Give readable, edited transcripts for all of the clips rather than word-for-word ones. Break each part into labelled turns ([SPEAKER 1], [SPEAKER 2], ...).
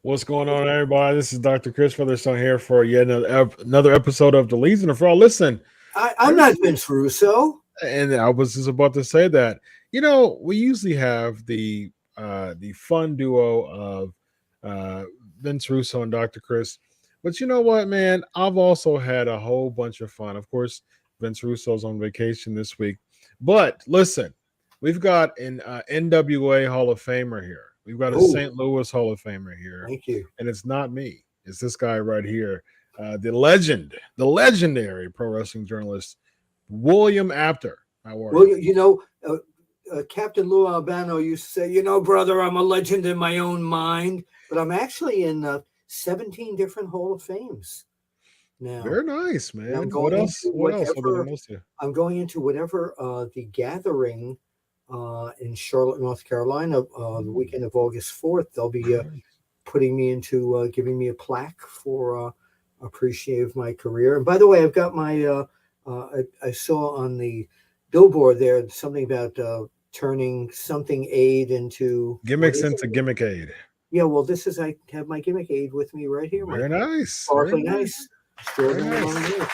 [SPEAKER 1] What's going on, everybody? This is Dr. Chris Featherstone here for yet another episode of the Legion of Raw. Listen,
[SPEAKER 2] I'm not Vince Russo.
[SPEAKER 1] And I was just about to say that. You know, we usually have the fun duo of Vince Russo and Dr. Chris. But you know what, man? I've also had a whole bunch of fun. Of course, Vince Russo's on vacation this week. But listen, we've got an NWA Hall of Famer here. We've got a St. Louis Hall of Famer here.
[SPEAKER 2] Thank you.
[SPEAKER 1] And it's not me. It's this guy right here. The legendary pro wrestling journalist, William Apter. How are
[SPEAKER 2] you? You know, Captain Lou Albano used to say, you know, brother, I'm a legend in my own mind. But I'm actually in 17 different Hall of Fames now.
[SPEAKER 1] Very nice, man.
[SPEAKER 2] What else?
[SPEAKER 1] I'm
[SPEAKER 2] going into whatever the gathering in Charlotte, North Carolina, the weekend of August 4th. They'll be putting me into giving me a plaque for appreciative my career. And by the way, I've got my I saw on the billboard there something about turning something aid into
[SPEAKER 1] gimmicks into gimmick aid.
[SPEAKER 2] Yeah, well, this is I have my gimmick aid with me right here.
[SPEAKER 1] Very nice.
[SPEAKER 2] Sparkling nice. Very nice.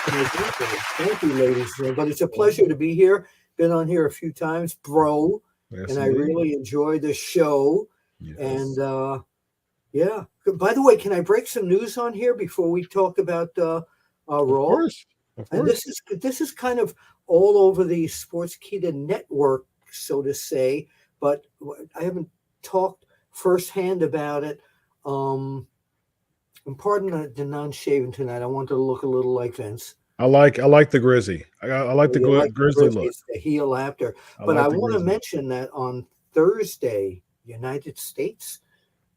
[SPEAKER 2] Thank you, ladies. But it's a pleasure to be here. Been on here a few times, bro. Yes, and I really enjoy the show. Yes. And yeah. By the way, can I break some news on here before we talk about Raw?
[SPEAKER 1] Of course.
[SPEAKER 2] And this is kind of all over the Sportskeeda network, so to say, but I haven't talked firsthand about it. And pardon the non-shaven tonight. I want to look a little like Vince.
[SPEAKER 1] I like the Grizzly. I like the Grizzly look.
[SPEAKER 2] It's the heel after. But I want to mention that on Thursday, United States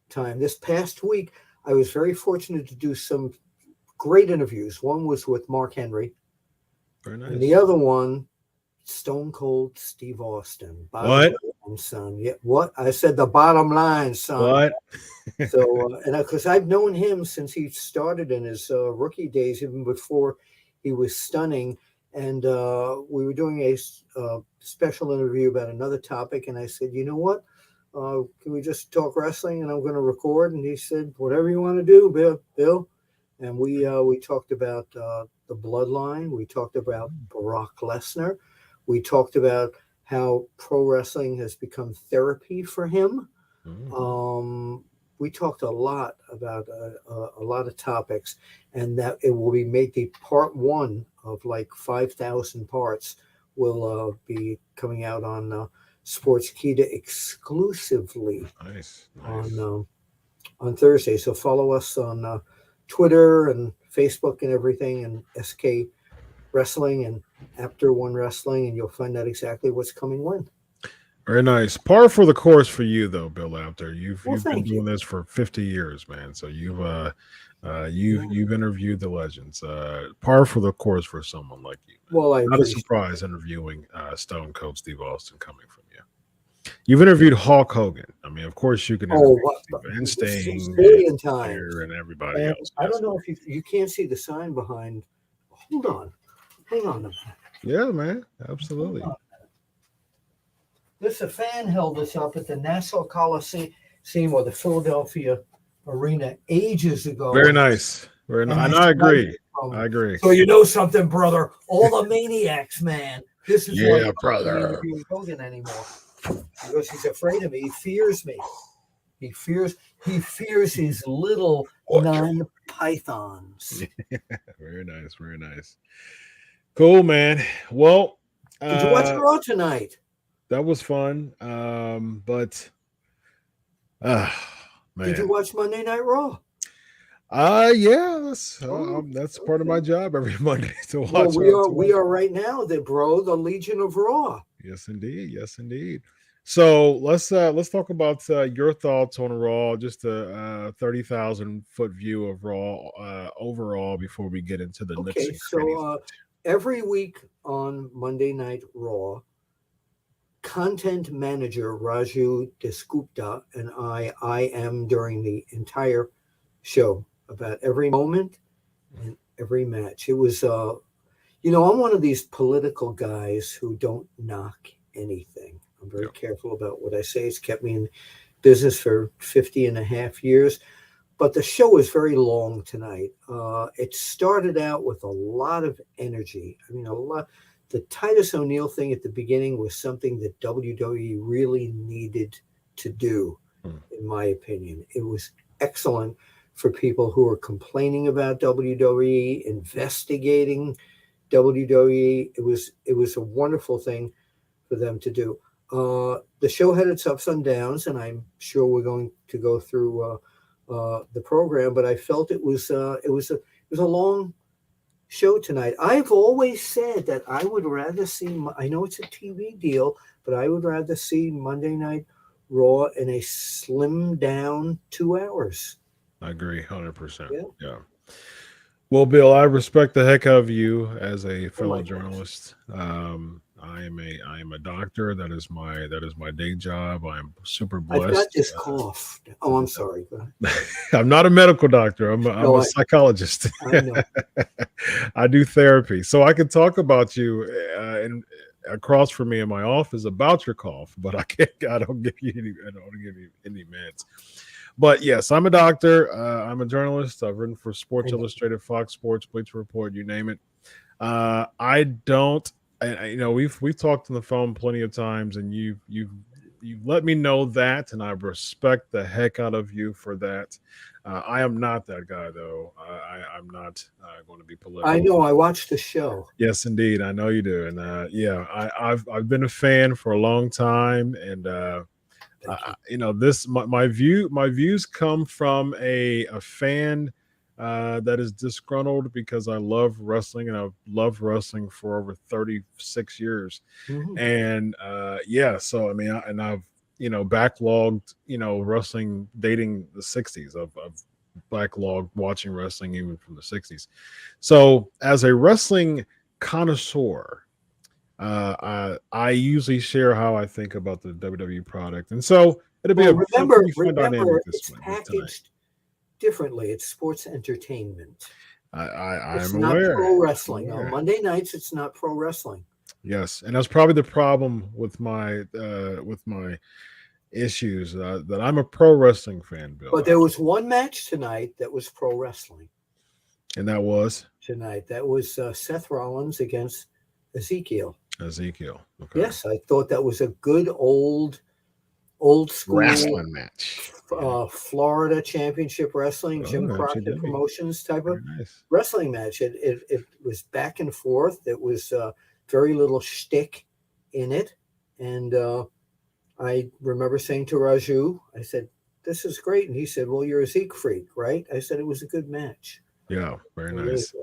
[SPEAKER 2] time, this past week, I was very fortunate to do some great interviews. One was with Mark Henry.
[SPEAKER 1] Very nice.
[SPEAKER 2] And the other one, Stone Cold Steve Austin.
[SPEAKER 1] What?
[SPEAKER 2] Son. Yeah, what? I said the bottom line, son.
[SPEAKER 1] What?
[SPEAKER 2] So, and because I've known him since he started in his rookie days, even before he was stunning. And we were doing a special interview about another topic. And I said, you know what? Can we just talk wrestling? And I'm going to record. And he said, whatever you want to do, Bill. And we talked about the bloodline. We talked about Brock Lesnar. We talked about how pro wrestling has become therapy for him. Mm-hmm. We talked a lot about a lot of topics, and that it will be made the part one of like 5,000 parts will be coming out on Sportskeeda exclusively.
[SPEAKER 1] Nice.
[SPEAKER 2] On Thursday. So follow us on Twitter and Facebook and everything, and SK Wrestling and After One Wrestling, and you'll find out exactly what's coming when.
[SPEAKER 1] Very nice. Par for the course for you, though, Bill Apter. You've been doing this for 50 years, man. So you've interviewed the legends. Par for the course for someone like you. Man.
[SPEAKER 2] Well,
[SPEAKER 1] not a surprise interviewing Stone Cold Steve Austin coming from you. You've interviewed Hulk Hogan. I mean, of course, you can interview Steve and Sting and everybody else.
[SPEAKER 2] I don't know if you can't see the sign behind. Hold on. Hang on a minute.
[SPEAKER 1] Yeah, man. Absolutely.
[SPEAKER 2] A fan held this up at the Nassau Coliseum or the Philadelphia Arena ages ago.
[SPEAKER 1] Very nice. Very nice. And I agree. I agree.
[SPEAKER 2] So you know something, brother. All the maniacs, man. This is
[SPEAKER 1] why brother.
[SPEAKER 2] Hogan anymore. Because he's afraid of me. He fears me. He fears his little 9 pythons.
[SPEAKER 1] Very nice. Very nice. Cool, man. Well,
[SPEAKER 2] did you watch Raw tonight?
[SPEAKER 1] That was fun. But man.
[SPEAKER 2] Did you watch Monday Night Raw?
[SPEAKER 1] Yeah, that's part of my job every Monday to watch.
[SPEAKER 2] Well, we are right now the Legion of Raw.
[SPEAKER 1] Yes, indeed. Yes, indeed. So let's talk about your thoughts on Raw, just a 30,000-foot view of Raw overall before we get into the next.
[SPEAKER 2] Okay, so every week on Monday Night Raw, content manager Raju Desgupta and I am during the entire show about every moment and every match. It was, I'm one of these political guys who don't knock anything. I'm very careful about what I say. It's kept me in business for 50 and a half years. but the show was very long tonight. It started out with a lot of energy. I mean, a lot. The Titus O'Neil thing at the beginning was something that WWE really needed to do, in my opinion. It was excellent for people who were complaining about WWE, investigating WWE. It was a wonderful thing for them to do. The show had its ups and downs, and I'm sure we're going to go through the program. But I felt it was a long show tonight. I've always said that I would rather see. I know it's a TV deal, but I would rather see Monday Night Raw in a slimmed down 2 hours.
[SPEAKER 1] I agree 100%.
[SPEAKER 2] Yeah.
[SPEAKER 1] Yeah. Well, Bill, I respect the heck out of you as a fellow journalist. I am a doctor. That is my day job. I'm super blessed.
[SPEAKER 2] I've got this cough. Oh, I'm sorry. Go ahead.
[SPEAKER 1] I'm not a medical doctor. I'm a psychologist.
[SPEAKER 2] I know.
[SPEAKER 1] I do therapy, so I can talk about you and across from me in my office about your cough, but I can't. I don't give you any meds. But yes, I'm a doctor. I'm a journalist. I've written for Sports Illustrated, Fox Sports, Bleacher Report, you name it. I don't. We've talked on the phone plenty of times, and you've let me know that, and I respect the heck out of you for that. I am not that guy, though. I'm not going to be political.
[SPEAKER 2] I know. I watched the show.
[SPEAKER 1] Yes, indeed. I know you do, and I've been a fan for a long time, and my views come from a fan that is disgruntled because I love wrestling, and I've loved wrestling for over 36 years.
[SPEAKER 2] Mm-hmm.
[SPEAKER 1] And so I mean, I've backlogged wrestling dating the 60s. I've backlogged watching wrestling even from the 60s. So as a wrestling connoisseur, I usually share how I think about the WWE product, and so it'll be
[SPEAKER 2] remember
[SPEAKER 1] dynamic
[SPEAKER 2] it's packaged differently. It's sports entertainment.
[SPEAKER 1] It's
[SPEAKER 2] not pro wrestling. On Monday nights, it's not pro wrestling.
[SPEAKER 1] Yes, and that's probably the problem with my issues, that I'm a pro wrestling fan, Bill.
[SPEAKER 2] But there was one match tonight that was pro wrestling.
[SPEAKER 1] And that was?
[SPEAKER 2] Tonight. That was Seth Rollins against Ezekiel.
[SPEAKER 1] Okay.
[SPEAKER 2] Yes, I thought that was a good old school
[SPEAKER 1] wrestling match.
[SPEAKER 2] Florida Championship Wrestling, Jim Crockett Promotions type of wrestling match. It was back and forth. It was very little shtick in it. And I remember saying to Raju, I said, "This is great." And he said, "Well, you're a Zeke freak, right?" I said, "It was a good match."
[SPEAKER 1] Yeah, very nice.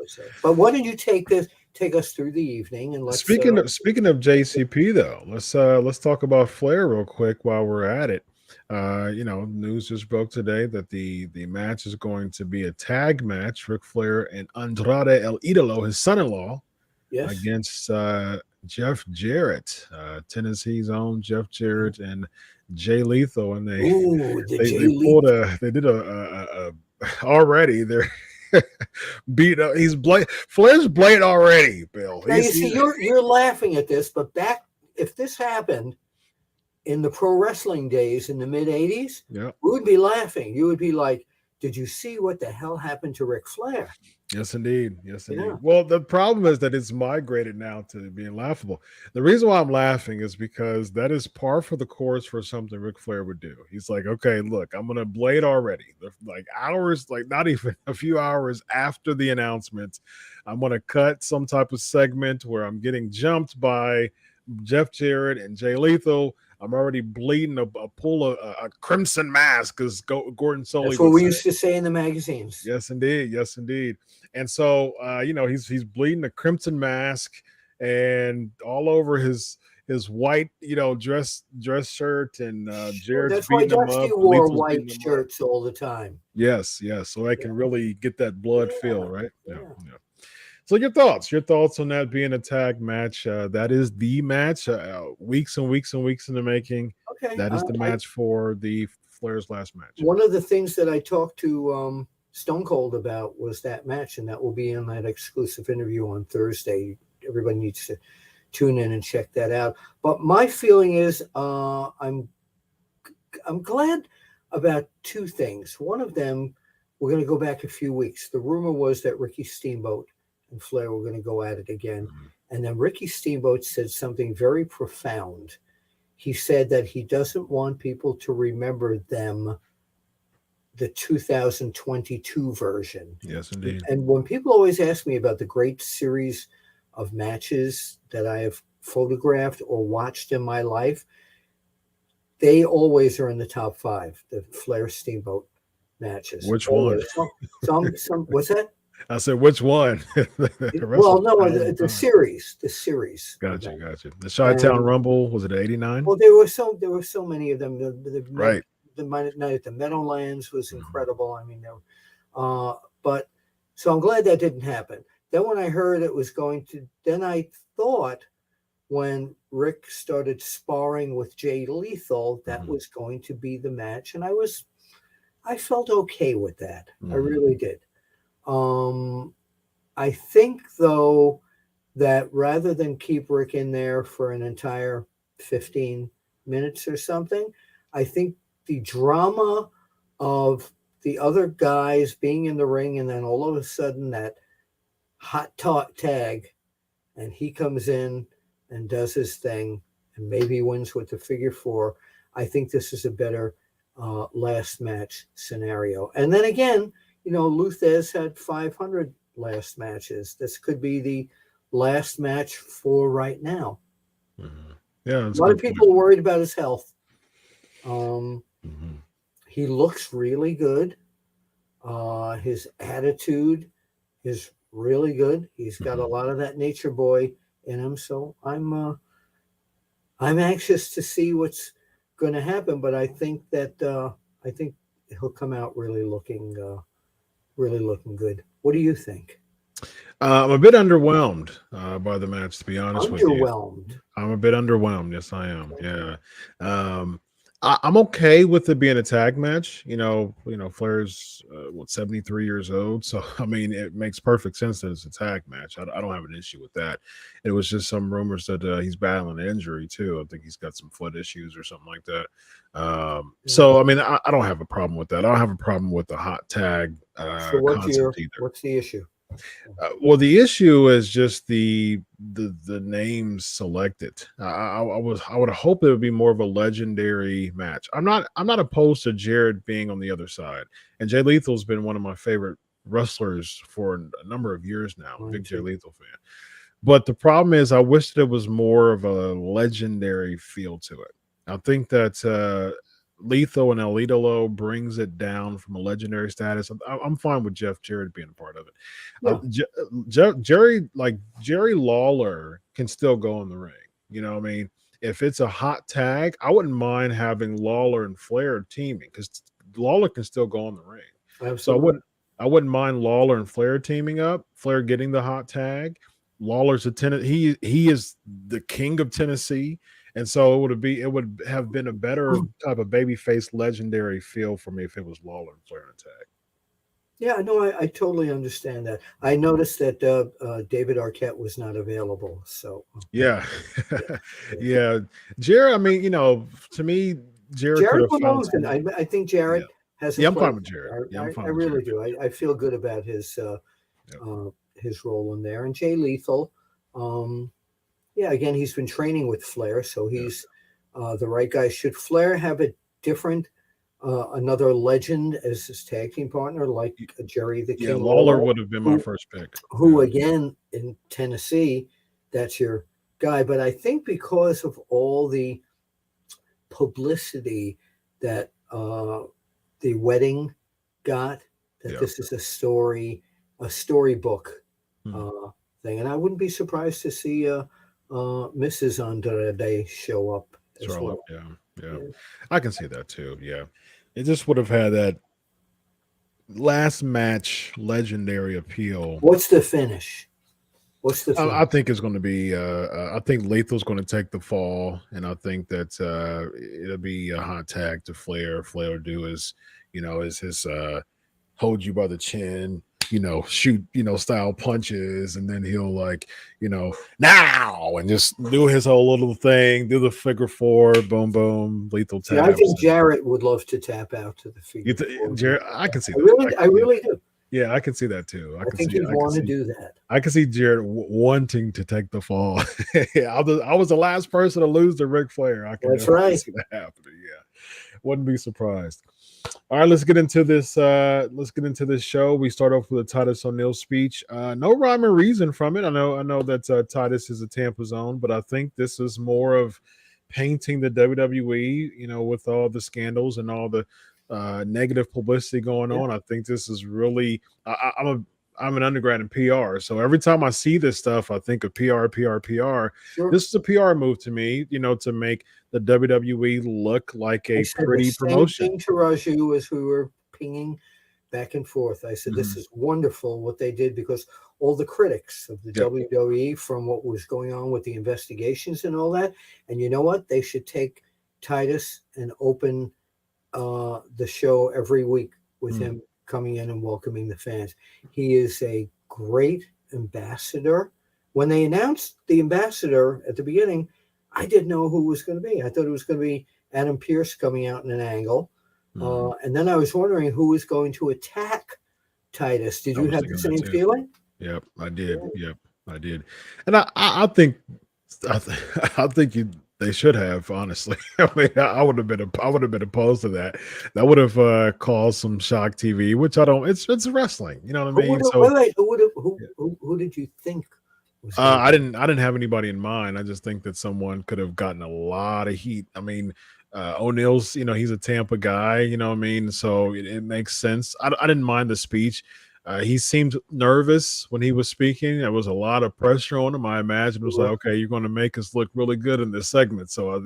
[SPEAKER 2] But why don't you take us through the evening, and let's
[SPEAKER 1] speaking of JCP though, let's talk about Flair real quick while we're at it. News just broke today that the match is going to be a tag match: Ric Flair and Andrade El Idolo, his son-in-law, against Jeff Jarrett, Tennessee's own Jeff Jarrett, and Jay Lethal, and they did a already they're beat up. Flair's blade already, Bill.
[SPEAKER 2] Now, you see, you're laughing at this, but if this happened in the pro wrestling days in the mid 80s, we would be laughing. You would be like, "Did you see what the hell happened to Ric Flair?"
[SPEAKER 1] Yes, indeed. Yeah. Well, the problem is that it's migrated now to being laughable. The reason why I'm laughing is because that is par for the course for something Ric Flair would do. He's like, "Okay, look, I'm going to blade already. Like hours, like not even a few hours after the announcement, I'm going to cut some type of segment where I'm getting jumped by Jeff Jarrett and Jay Lethal. I'm already bleeding a crimson mask," because Gordon Solie.
[SPEAKER 2] That's what we used to say in the magazines.
[SPEAKER 1] Yes, indeed. And so, he's bleeding a crimson mask, and all over his white, dress shirt, and Jarrett's
[SPEAKER 2] that's why
[SPEAKER 1] beating him
[SPEAKER 2] Dusty
[SPEAKER 1] up.
[SPEAKER 2] wore white shirts all the time.
[SPEAKER 1] Yes. So I can really get that blood feel, right? Yeah. So your thoughts on that being a tag match? That is the match. Weeks and weeks and weeks in the making.
[SPEAKER 2] Okay,
[SPEAKER 1] that is the match for the Flair's last match.
[SPEAKER 2] One of the things that I talked to Stone Cold about was that match, and that will be in that exclusive interview on Thursday. Everybody needs to tune in and check that out. But my feeling is, I'm glad about two things. One of them, we're going to go back a few weeks. The rumor was that Ricky Steamboat and Flair were going to go at it again.
[SPEAKER 1] Mhm.
[SPEAKER 2] And then Ricky Steamboat said something very profound. He said that he doesn't want people to remember them the 2022 version.
[SPEAKER 1] Yes, indeed.
[SPEAKER 2] And when people always ask me about the great series of matches that I have photographed or watched in my life, they always are in the top 5, the Flair Steamboat matches.
[SPEAKER 1] Which one?
[SPEAKER 2] Some what's that?
[SPEAKER 1] I said, which one?
[SPEAKER 2] Well, no, the series.
[SPEAKER 1] Gotcha. The Chi-Town Rumble, was it 89?
[SPEAKER 2] Well, there were so many of them.
[SPEAKER 1] Right.
[SPEAKER 2] The night at the Meadowlands was incredible. I mean, but so I'm glad that didn't happen. Then when I heard it was going to, then I thought when Rick started sparring with Jay Lethal, that was going to be the match, and I felt okay with that. I really did. I think though that rather than keep Rick in there for an entire 15 minutes or something, I think the drama of the other guys being in the ring and then all of a sudden that hot tag and he comes in and does his thing and maybe wins with the figure 4. I think this is a better last match scenario. And then again, Luthez had 500 last matches. This could be the last match for right now.
[SPEAKER 1] Yeah,
[SPEAKER 2] a lot of people are worried about his health. He looks really good. His attitude is really good. He's got a lot of that nature boy in him. So I'm anxious to see what's going to happen. But I think he'll come out really looking good. What do you think?
[SPEAKER 1] I'm a bit underwhelmed by the match, to be honest with you.
[SPEAKER 2] Underwhelmed.
[SPEAKER 1] I'm a bit underwhelmed. Yes, I am. Yeah. I'm okay with it being a tag match. Flair's 73 years old, so I mean it makes perfect sense that it's a tag match. I don't have an issue with that. It was just some rumors that he's battling an injury too. I think he's got some foot issues or something like that. So I mean I don't have a problem with that. I don't have a problem with the hot tag
[SPEAKER 2] so
[SPEAKER 1] concept either.
[SPEAKER 2] What's the issue?
[SPEAKER 1] Well, the issue is just the names selected. I would hope it would be more of a legendary match. I'm not opposed to Jared being on the other side, and Jay Lethal's been one of my favorite wrestlers for a number of years now. Big Jay Lethal fan. But the problem is, I wish that it was more of a legendary feel to it. I think that Lethal and El Idolo brings it down from a legendary status. I'm fine with Jeff Jarrett being a part of it. Jerry Lawler can still go in the ring. You know what I mean? If it's a hot tag, I wouldn't mind having Lawler and Flair teaming because Lawler can still go in the ring.
[SPEAKER 2] Absolutely.
[SPEAKER 1] So I wouldn't mind Lawler and Flair teaming up. Flair getting the hot tag. Lawler's he is the king of Tennessee. And so it would have been a better type of babyface legendary feel for me if it was Lawler and Flair in a tag.
[SPEAKER 2] Yeah, no, I totally understand that. I noticed that David Arquette was not available. So
[SPEAKER 1] yeah. Jared, I mean, to me, Jared
[SPEAKER 2] belongs in. I think Jared has.
[SPEAKER 1] I'm fine with Jared.
[SPEAKER 2] I really do. I feel good about his role in there. And Jay Lethal. Again, he's been training with Flair, so he's the right guy. Should Flair have a different, another legend as his tag team partner, like Jerry the King?
[SPEAKER 1] Lawler would have been my first pick.
[SPEAKER 2] Who, again, in Tennessee, that's your guy. But I think because of all the publicity that the wedding got, that this is a storybook thing. And I wouldn't be surprised to see Mrs. Andrade show up as well.
[SPEAKER 1] Yeah. I can see that too. Yeah. It just would have had that last match legendary appeal.
[SPEAKER 2] What's the finish?
[SPEAKER 1] I think it's going to be I think Lethal's going to take the fall, and I think that it'll be a hot tag to Flair. Flair will do his hold you by the chin, shoot, style punches, and then he'll now and just do his whole little thing, do the figure four, boom, boom, lethal
[SPEAKER 2] See,
[SPEAKER 1] taps.
[SPEAKER 2] I think Jarrett would love to tap out to the figure.
[SPEAKER 1] Jared, I can see
[SPEAKER 2] I
[SPEAKER 1] that.
[SPEAKER 2] really do.
[SPEAKER 1] Yeah, I can see that too.
[SPEAKER 2] I think he'd want to do that.
[SPEAKER 1] I can see Jared wanting to take the fall. I was the last person to lose to Ric Flair.
[SPEAKER 2] That's right.
[SPEAKER 1] See that happening. Yeah, wouldn't be surprised. All right, let's get into this. Let's get into this show. We start off with a Titus O'Neil speech. No rhyme or reason from it. I know that Titus is a Tampa zone, but I think this is more of painting the WWE. With all the scandals and all the negative publicity going on. I think this is really. I'm an undergrad in PR, so every time I see this stuff, I think of PR.
[SPEAKER 2] Sure.
[SPEAKER 1] This is a PR move to me, to make the WWE look like a pretty promotion.
[SPEAKER 2] Same thing to Raju as we were pinging back and forth. I said, this is wonderful what they did, because all the critics of the WWE from what was going on with the investigations and all that, and you know what? They should take Titus and open the show every week with him coming in and welcoming the fans. He is a great ambassador. When they announced the ambassador at the beginning, I didn't know who it was going to be. I thought it was going to be Adam Pearce coming out in an angle. And then I was wondering who was going to attack Titus. Did you have the same feeling?
[SPEAKER 1] Yep, I did. Yep, I did. And I think they should have, honestly. I mean, I would have been opposed to that. That would have caused some shock TV, which I don't. It's wrestling, you know what I mean?
[SPEAKER 2] Who did you think?
[SPEAKER 1] I didn't have anybody in mind. I just think that someone could have gotten a lot of heat. I mean, O'Neil's, he's a Tampa guy, you know what I mean? So it makes sense. I didn't mind the speech. He seemed nervous when he was speaking. There was a lot of pressure on him. I imagine it was like, okay, you're going to make us look really good in this segment. So,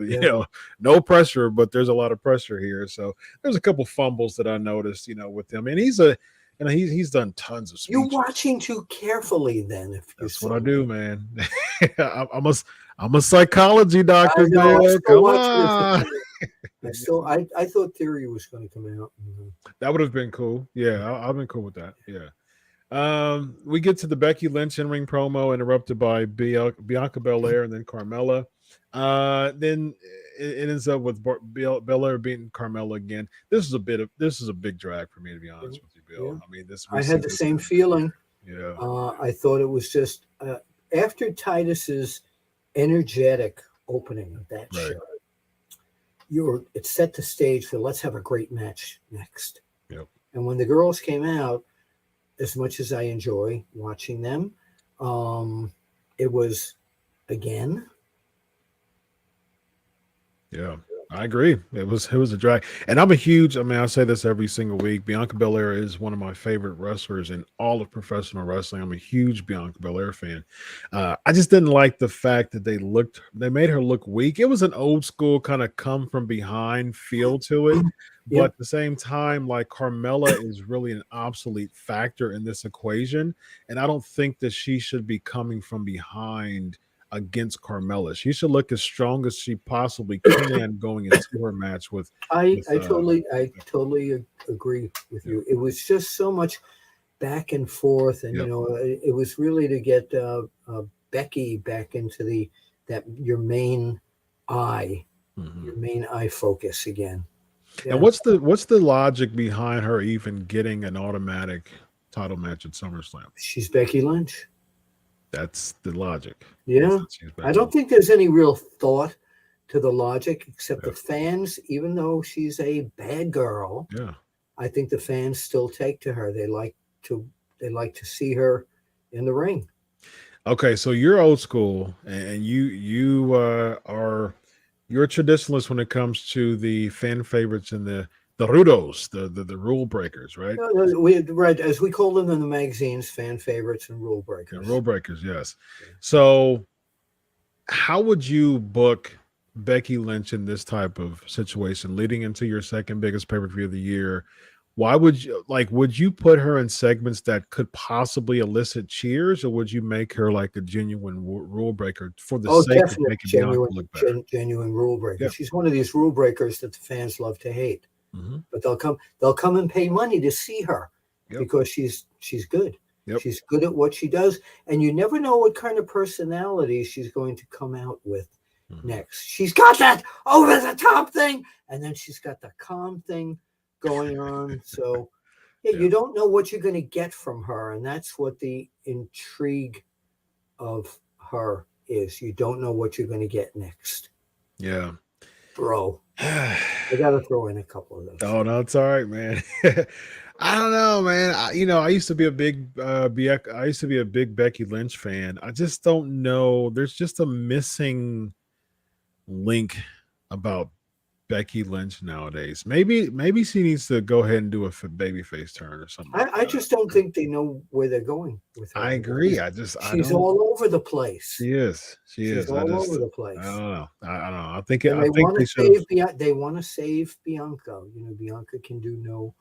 [SPEAKER 1] no pressure, but there's a lot of pressure here. So there's a couple fumbles that I noticed, with him. And he's done tons of speeches.
[SPEAKER 2] You're watching too carefully then.
[SPEAKER 1] That's what I do, man. I'm a psychology doctor, man. Come on.
[SPEAKER 2] I thought Theory was going to come out.
[SPEAKER 1] That would have been cool. Yeah, I've been cool with that. Yeah. We get to the Becky Lynch in-ring promo, interrupted by Bianca Belair and then Carmella. Then it ends up with Belair beating Carmella again. This is a big drag for me, to be honest with you, Bill.
[SPEAKER 2] Yeah.
[SPEAKER 1] I mean,
[SPEAKER 2] I had the same feeling.
[SPEAKER 1] Yeah.
[SPEAKER 2] I thought it was just after Titus's energetic opening of that show. It set the stage for let's have a great match next.
[SPEAKER 1] Yep.
[SPEAKER 2] And when the girls came out, as much as I enjoy watching them, it was again.
[SPEAKER 1] Yeah, I agree. It was a drag. And I say this every single week. Bianca Belair is one of my favorite wrestlers in all of professional wrestling. I'm a huge Bianca Belair fan. I just didn't like the fact that they made her look weak. It was an old school kind of come from behind feel to it. But at the same time, like, Carmella is really an obsolete factor in this equation. And I don't think that she should be coming from behind against Carmella. She should look as strong as she possibly can going into her match with.
[SPEAKER 2] I totally agree with you. It was just so much back and forth, and it was really to get Becky back into your main eye, your main eye focus again. Yeah.
[SPEAKER 1] And what's the logic behind her even getting an automatic title match at SummerSlam?
[SPEAKER 2] She's Becky Lynch.
[SPEAKER 1] That's the logic.
[SPEAKER 2] Yeah. I don't think there's any real thought to the logic, except the fans, even though she's a bad girl, I think the fans still take to her. They like to see her in the ring.
[SPEAKER 1] Okay, so you're old school, and you're a traditionalist when it comes to the fan favorites and the rudos, the rule breakers, right?
[SPEAKER 2] Right, as we call them in the magazines, fan favorites and rule breakers.
[SPEAKER 1] Yeah, rule breakers, yes. So how would you book Becky Lynch in this type of situation leading into your second biggest pay-per-view of the year? Why would you put her in segments that could possibly elicit cheers, or would you make her like a genuine rule breaker for the sake of making Bianca look better?
[SPEAKER 2] Genuine rule breaker. Yeah. She's one of these rule breakers that the fans love to hate.
[SPEAKER 1] Mm-hmm.
[SPEAKER 2] But they'll come and pay money to see her because she's good.
[SPEAKER 1] Yep.
[SPEAKER 2] She's good at what she does, and you never know what kind of personality she's going to come out with next. She's got that over the top thing, and then she's got the calm thing going on. So you don't know what you're going to get from her, and that's what the intrigue of her is. You don't know what you're going to get next.
[SPEAKER 1] Yeah.
[SPEAKER 2] Bro, I got to throw in a couple of those.
[SPEAKER 1] Oh, no, it's all right, man. I don't know, man. I used to be a big Becky Lynch fan. I just don't know. There's just a missing link about Becky Lynch nowadays. Maybe she needs to go ahead and do a babyface turn or something.
[SPEAKER 2] I just don't think they know where they're going with her.
[SPEAKER 1] I agree.
[SPEAKER 2] She's all over the place.
[SPEAKER 1] She is. She's
[SPEAKER 2] all over the place.
[SPEAKER 1] I don't know. I think
[SPEAKER 2] they want to save Bianca. Bianca can do no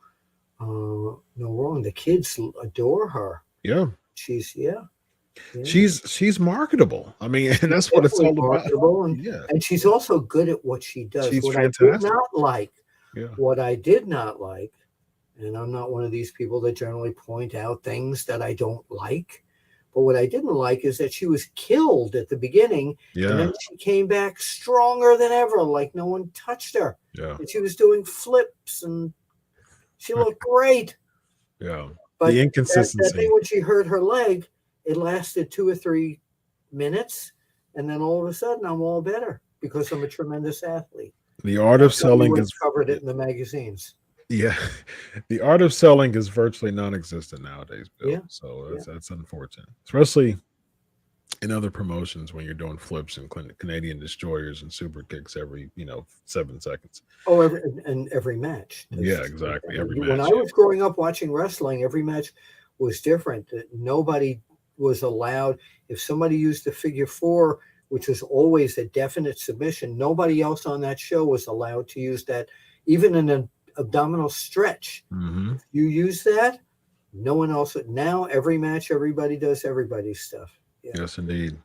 [SPEAKER 2] wrong. The kids adore her.
[SPEAKER 1] Yeah.
[SPEAKER 2] She's
[SPEAKER 1] marketable. I mean, and that's what it's all about.
[SPEAKER 2] And she's also good at what she does.
[SPEAKER 1] She's
[SPEAKER 2] fantastic. What I did not like, and I'm not one of these people that generally point out things that I don't like, but what I didn't like is that she was killed at the beginning, and then she came back stronger than ever, like no one touched her.
[SPEAKER 1] Yeah.
[SPEAKER 2] And she was doing flips, and she looked great.
[SPEAKER 1] Yeah.
[SPEAKER 2] But
[SPEAKER 1] the inconsistency.
[SPEAKER 2] That thing when she hurt her leg, it lasted 2 or 3 minutes, and then all of a sudden I'm all better because I'm a tremendous athlete.
[SPEAKER 1] The art of selling is
[SPEAKER 2] covered it in the magazines.
[SPEAKER 1] Yeah, the art of selling is virtually non-existent nowadays, Bill.
[SPEAKER 2] Yeah.
[SPEAKER 1] So that's unfortunate, especially in other promotions when you're doing flips and Canadian destroyers and super kicks every 7 seconds.
[SPEAKER 2] Oh, every match.
[SPEAKER 1] Yeah, exactly. Every match.
[SPEAKER 2] When I was growing up watching wrestling, every match was different. Nobody was allowed. If somebody used the figure 4, which was always a definite submission, nobody else on that show was allowed to use that, even in an abdominal stretch.
[SPEAKER 1] Mm-hmm.
[SPEAKER 2] You use that, no one else. Now every match, everybody does everybody's stuff. Yeah.
[SPEAKER 1] Yes, indeed.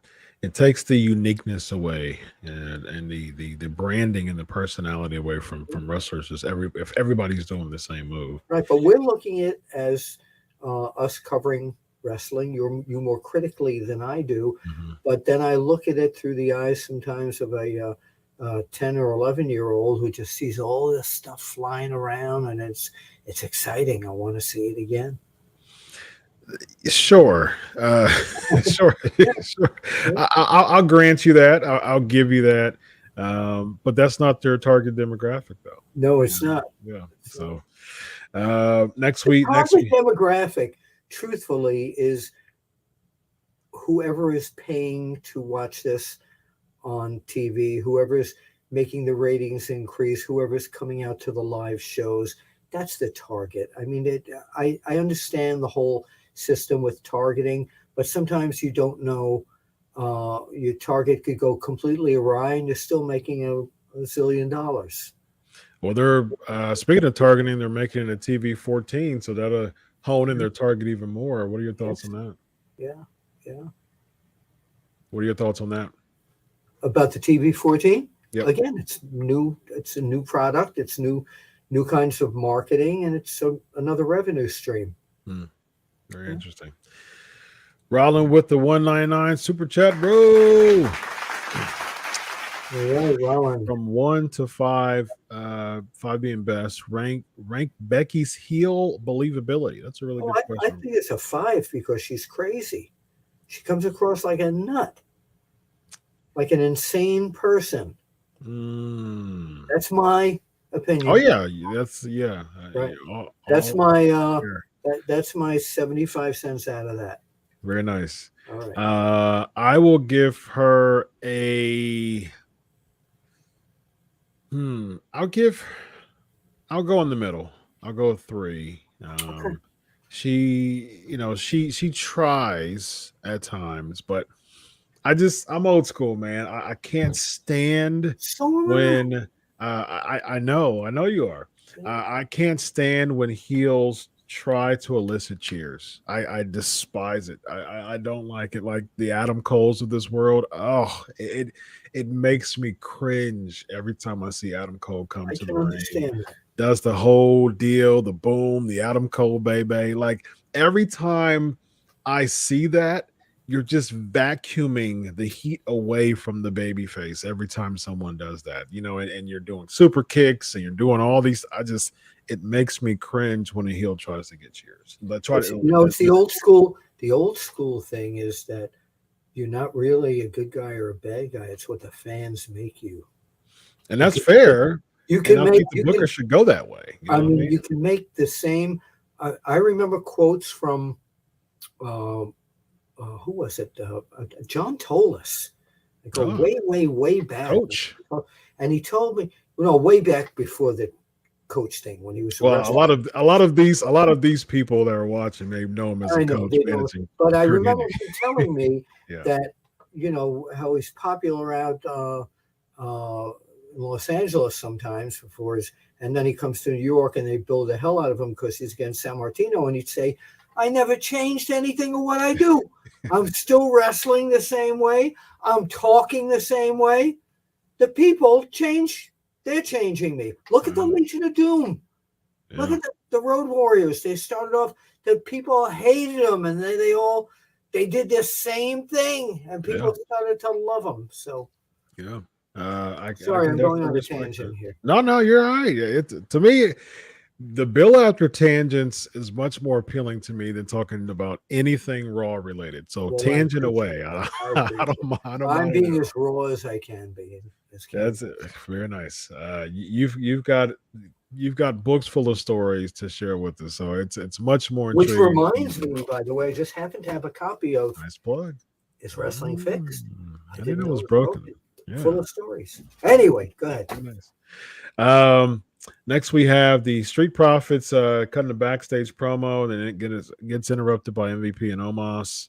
[SPEAKER 1] It takes the uniqueness away and the branding and the personality away from wrestlers. If everybody's doing the same move,
[SPEAKER 2] right? But we're looking at as us covering wrestling, you more critically than I do, but then I look at it through the eyes sometimes of a 10 or 11-year-old who just sees all this stuff flying around, and it's exciting. I want to see it again.
[SPEAKER 1] Sure. Sure. I'll grant you that. I'll give you that. But that's not their target demographic, though.
[SPEAKER 2] No, it's not.
[SPEAKER 1] Yeah. So next week.
[SPEAKER 2] Demographic, truthfully, is whoever is paying to watch this on TV, whoever is making the ratings increase, whoever is coming out to the live shows. That's the target. I mean, I understand the whole system with targeting, but sometimes you don't know. Your target could go completely awry, and you're still making a zillion dollars.
[SPEAKER 1] Well, they're speaking of targeting, they're making it a TV 14, so that'll hone in their target even more. What are your thoughts on that?
[SPEAKER 2] Yeah.
[SPEAKER 1] What are your thoughts on that?
[SPEAKER 2] About the TV 14?
[SPEAKER 1] Yep.
[SPEAKER 2] Again, it's new. It's a new product. It's new kinds of marketing, and it's another revenue stream.
[SPEAKER 1] Very interesting. Rollin with the 199 super chat, bro.
[SPEAKER 2] All right, Rollin.
[SPEAKER 1] From 1 to 5, 5 being best. Rank Becky's heel believability. That's a really good question.
[SPEAKER 2] I think it's a 5 because she's crazy. She comes across like a nut, like an insane person. That's my opinion.
[SPEAKER 1] Oh yeah,
[SPEAKER 2] right. That's my 75 cents out of that.
[SPEAKER 1] Very nice.
[SPEAKER 2] All right.
[SPEAKER 1] I will give her a. I'll go in the middle. I'll go 3.
[SPEAKER 2] Okay.
[SPEAKER 1] She tries at times, but I'm old school, man. I can't stand when I know you are. I can't stand when heels try to elicit cheers. I despise it. I don't like it. Like the Adam Coles of this world. Oh, it makes me cringe every time I see Adam Cole come to the ring. does the whole deal, the boom, the Adam Cole baby. Like every time I see that, you're just vacuuming the heat away from the baby face every time someone does that, and you're doing super kicks and you're doing all these. It makes me cringe when a heel tries to get cheers.
[SPEAKER 2] It's the old school. The old school thing is that you're not really a good guy or a bad guy. It's what the fans make you.
[SPEAKER 1] And that's fair.
[SPEAKER 2] You
[SPEAKER 1] And
[SPEAKER 2] can
[SPEAKER 1] I
[SPEAKER 2] make.
[SPEAKER 1] think the booker should go that way. You know what I mean?
[SPEAKER 2] You can make the same. I remember quotes from who was it? John Tolis. I go way back.
[SPEAKER 1] Coach.
[SPEAKER 2] And he told me, way back before the coach thing when he was.
[SPEAKER 1] Well, a lot of these people that are watching, they know him as a coach managing.
[SPEAKER 2] But I remember him telling me
[SPEAKER 1] yeah.
[SPEAKER 2] that how he's popular out in Los Angeles sometimes and then he comes to New York and they build the hell out of him because he's against San Martino, and he'd say, I never changed anything of what I do. I'm still wrestling the same way. I'm talking the same way. The people change. They're changing me. Look at the Legion of Doom. Yeah. Look at the Road Warriors. They started off, the people hated them, and they did the same thing, and people started to love them. So,
[SPEAKER 1] yeah.
[SPEAKER 2] Sorry, I'm going on a tangent here.
[SPEAKER 1] No, you're right. To me, the Bill Apter tangents is much more appealing to me than talking about anything Raw related. So tangent away. I don't mind.
[SPEAKER 2] I'm being as raw as I can be.
[SPEAKER 1] That's it. Very nice. You've got books full of stories to share with us, so it's much more intriguing.
[SPEAKER 2] Which reminds me, by the way, I just happen to have a copy of
[SPEAKER 1] Nice plug.
[SPEAKER 2] Is Wrestling Fixed?
[SPEAKER 1] I didn't know it was broken. Yeah.
[SPEAKER 2] Full of stories. Anyway, go ahead.
[SPEAKER 1] Nice. Next we have the Street Profits cutting a backstage promo, and then it gets interrupted by MVP and Omos.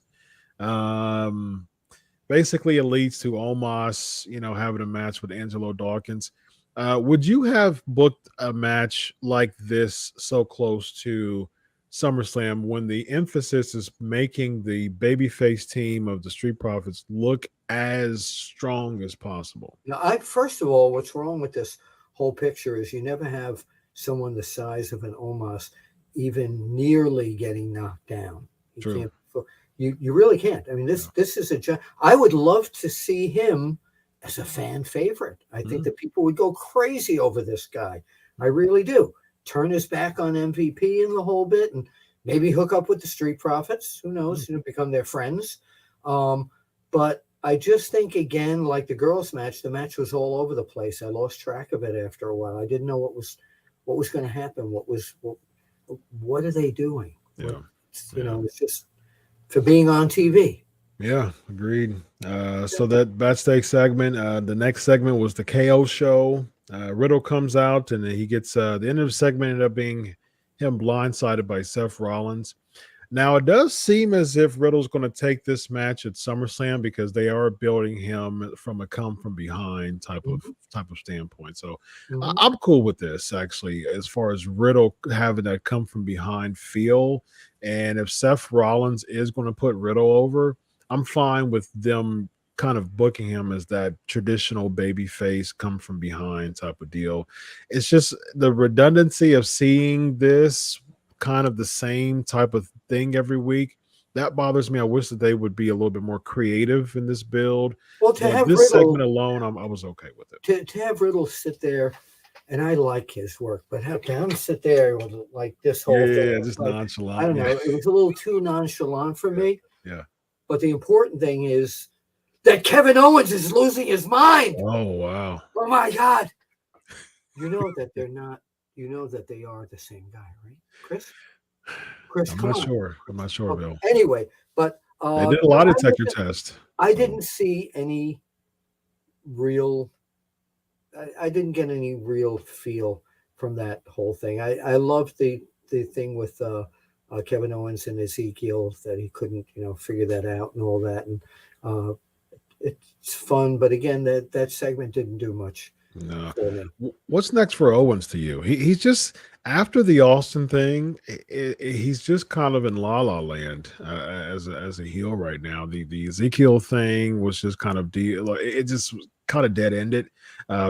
[SPEAKER 1] Basically, it leads to Omos, having a match with Angelo Dawkins. Would you have booked a match like this so close to SummerSlam when the emphasis is making the babyface team of the Street Profits look as strong as possible?
[SPEAKER 2] Now, first of all, what's wrong with this whole picture is you never have someone the size of an Omos even nearly getting knocked down.
[SPEAKER 1] True.
[SPEAKER 2] You really can't. I mean, this is I would love to see him as a fan favorite. I think that people would go crazy over this guy. I really do. Turn his back on MVP in the whole bit and maybe hook up with the Street Profits. Who knows? Become their friends. But I just think, again, like the girls' match, the match was all over the place. I lost track of it after a while. I didn't know what was going to happen. What are they doing?
[SPEAKER 1] Yeah.
[SPEAKER 2] It's just for being on TV.
[SPEAKER 1] Yeah, agreed. So that backstage segment, the next segment was the KO show. Riddle comes out, and he gets the end of the segment ended up being him blindsided by Seth Rollins. Now, it does seem as if Riddle's going to take this match at SummerSlam because they are building him from a come from behind type of standpoint. So I'm cool with this, actually, as far as Riddle having that come from behind feel. And if Seth Rollins is going to put Riddle over, I'm fine with them kind of booking him as that traditional baby face come from behind type of deal. It's just the redundancy of seeing this kind of the same type of thing every week. That bothers me. I wish that they would be a little bit more creative in this build.
[SPEAKER 2] Well, to have
[SPEAKER 1] this
[SPEAKER 2] Riddle,
[SPEAKER 1] segment alone, I was okay with it.
[SPEAKER 2] To have Riddle sit there, and I like his work, but have him sit there with like this whole thing.
[SPEAKER 1] Yeah, just nonchalant.
[SPEAKER 2] I don't know. It was a little too nonchalant for me.
[SPEAKER 1] Yeah.
[SPEAKER 2] But the important thing is that Kevin Owens is losing his mind.
[SPEAKER 1] Oh, wow.
[SPEAKER 2] Oh, my God. You know that they're not. You know that they are the same guy, right, Chris?
[SPEAKER 1] I'm not sure, Bill.
[SPEAKER 2] Anyway, but
[SPEAKER 1] they did a lie detector test.
[SPEAKER 2] I didn't see any real. I didn't get any real feel from that whole thing. I loved the thing with Kevin Owens and Ezekiel that he couldn't figure that out and all that, and it's fun. But again, that segment didn't do much.
[SPEAKER 1] No. What's next for Owens to you? He's just after the Austin thing. He's just kind of in la la land as a heel right now. The Ezekiel thing was just kind of it just kind of dead ended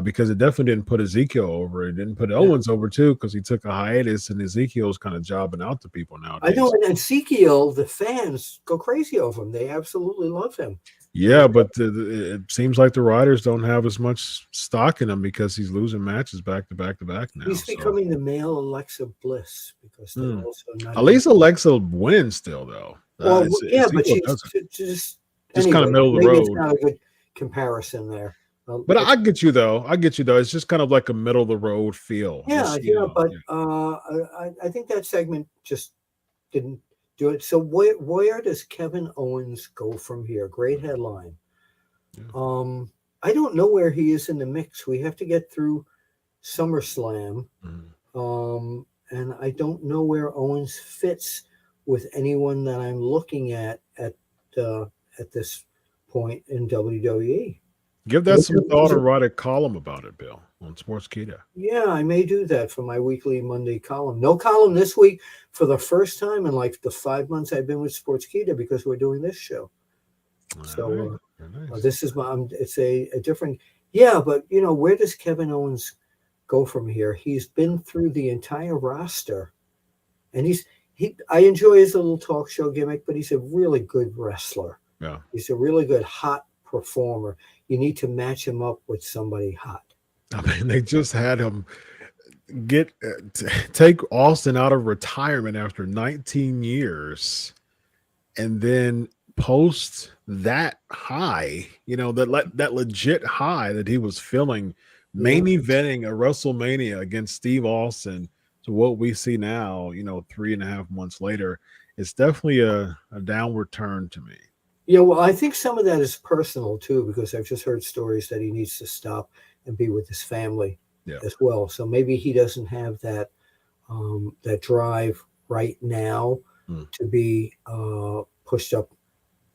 [SPEAKER 1] because it definitely didn't put Ezekiel over. It didn't put Owens over too because he took a hiatus, and Ezekiel's kind of jobbing out to people
[SPEAKER 2] I know,
[SPEAKER 1] nowadays.
[SPEAKER 2] and Ezekiel, the fans go crazy over him. They absolutely love him.
[SPEAKER 1] Yeah, but it seems like the writers don't have as much stock in him because he's losing matches back to back to back now.
[SPEAKER 2] He's becoming the male Alexa Bliss because they're also not.
[SPEAKER 1] At least Alexa wins still, though.
[SPEAKER 2] Well, yeah, but
[SPEAKER 1] Ezekiel
[SPEAKER 2] she's
[SPEAKER 1] just kind of middle of the
[SPEAKER 2] maybe
[SPEAKER 1] road.
[SPEAKER 2] it's not a good comparison there.
[SPEAKER 1] But I get you though. It's just kind of like a middle of the road feel.
[SPEAKER 2] Yeah, but I think that segment just didn't do it. So where does Kevin Owens go from here? Great headline. Yeah. I don't know where he is in the mix. We have to get through SummerSlam, and I don't know where Owens fits with anyone that I'm looking at this point in WWE.
[SPEAKER 1] Give that some thought and write a column about it, Bill, on Sportskeeda.
[SPEAKER 2] Yeah, I may do that for my weekly Monday column. No column this week for the first time in like the 5 months I've been with Sportskeeda because we're doing this show. So nice. This is it's a different. Yeah, but where does Kevin Owens go from here? He's been through the entire roster, and I enjoy his little talk show gimmick, but he's a really good wrestler.
[SPEAKER 1] Yeah,
[SPEAKER 2] he's a really good hot performer. You need to match him up with somebody hot.
[SPEAKER 1] I mean, they just had him take Austin out of retirement after 19 years, and then post that high, that legit high that he was feeling, main eventing a WrestleMania against Steve Austin to what we see now, 3.5 months later. It's definitely a downward turn to me.
[SPEAKER 2] Yeah, well, I think some of that is personal too, because I've just heard stories that he needs to stop and be with his family as well. So maybe he doesn't have that that drive right now to be pushed up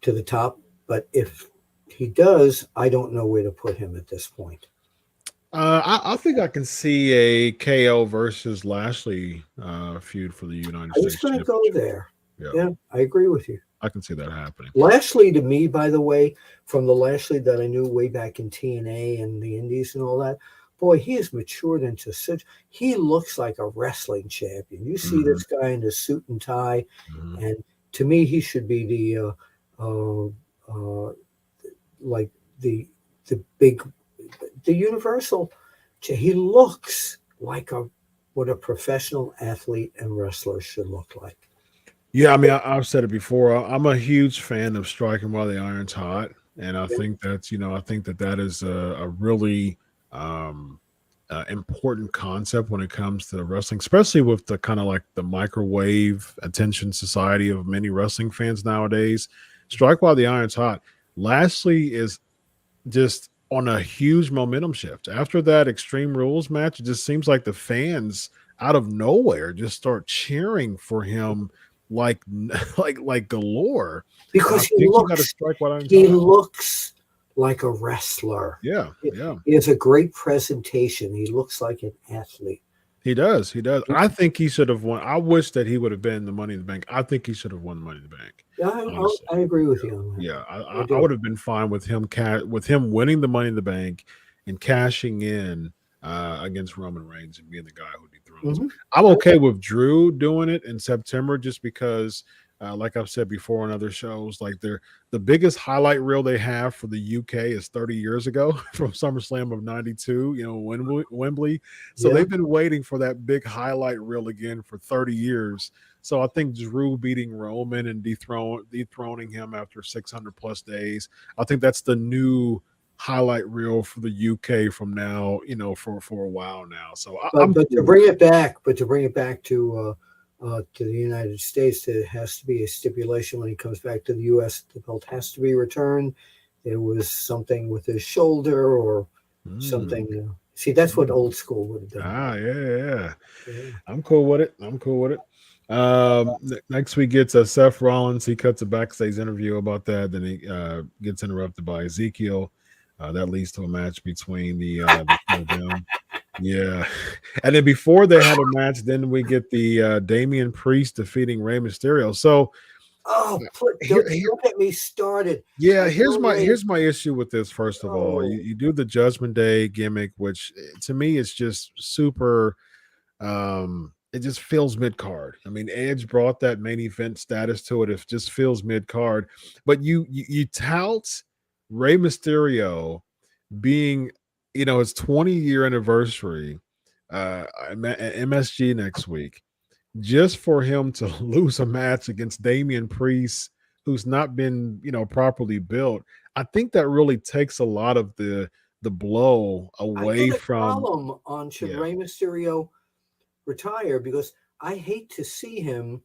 [SPEAKER 2] to the top. But if he does, I don't know where to put him at this point.
[SPEAKER 1] I think I can see a KO versus Lashley feud for the United States.
[SPEAKER 2] I was going to go there. Yeah, I agree with you.
[SPEAKER 1] I can see that happening.
[SPEAKER 2] Lashley, to me, by the way, from the Lashley that I knew way back in TNA and the Indies and all that, boy, he has matured into such. He looks like a wrestling champion. You see this guy in the suit and tie, and to me, he should be the like the universal. He looks like what a professional athlete and wrestler should look like.
[SPEAKER 1] Yeah, I mean, I've said it before. I'm a huge fan of striking while the iron's hot, and I think that's that is a really important concept when it comes to wrestling, especially with the kind of like the microwave attention society of many wrestling fans nowadays. Strike while the iron's hot. Lashley is just on a huge momentum shift after that Extreme Rules match. It just seems like the fans out of nowhere just start cheering for him. Like galore,
[SPEAKER 2] because he looks like a wrestler.
[SPEAKER 1] Yeah.
[SPEAKER 2] He has a great presentation. He looks like an athlete.
[SPEAKER 1] He does. I think he should have won. I wish that he would have been the Money in the Bank. I think he should have won the Money in the Bank.
[SPEAKER 2] Yeah, I agree with you on that.
[SPEAKER 1] Yeah, I would have been fine with him winning the Money in the Bank and cashing in against Roman Reigns and being the guy who dethrones him. I'm okay with Drew doing it in September just because, like I've said before on other shows, like the biggest highlight reel they have for the UK is 30 years ago from SummerSlam of '92, Wembley. So they've been waiting for that big highlight reel again for 30 years. So I think Drew beating Roman and dethroning him after 600 plus days, I think that's the new highlight reel for the UK from now, for a while now. So
[SPEAKER 2] to bring it back to the United States, there has to be a stipulation when he comes back to the US. The belt has to be returned. There was something with his shoulder or something. See, that's what old school would have done.
[SPEAKER 1] Yeah. I'm cool with it. Next we get Seth Rollins. He cuts a backstage interview about that. Then he gets interrupted by Ezekiel. That leads to a match between the two of them. Yeah. And then before they have a match, then we get the Damian Priest defeating Rey Mysterio. So
[SPEAKER 2] Oh,
[SPEAKER 1] Here,
[SPEAKER 2] don't
[SPEAKER 1] here,
[SPEAKER 2] get me started.
[SPEAKER 1] yeah,
[SPEAKER 2] I know Ray.
[SPEAKER 1] here's my issue with this. First of all,
[SPEAKER 2] Oh,
[SPEAKER 1] you do the Judgment Day gimmick, which to me is just super. It just feels mid card. I mean, Edge brought that main event status to it. It just feels mid card. But you tout Rey Mysterio being, his 20-year anniversary at MSG next week, just for him to lose a match against Damian Priest, who's not been, properly built. I think that really takes a lot of the blow
[SPEAKER 2] I
[SPEAKER 1] away
[SPEAKER 2] did a
[SPEAKER 1] from.
[SPEAKER 2] column on should
[SPEAKER 1] Yeah.
[SPEAKER 2] Rey Mysterio retire because I hate to see him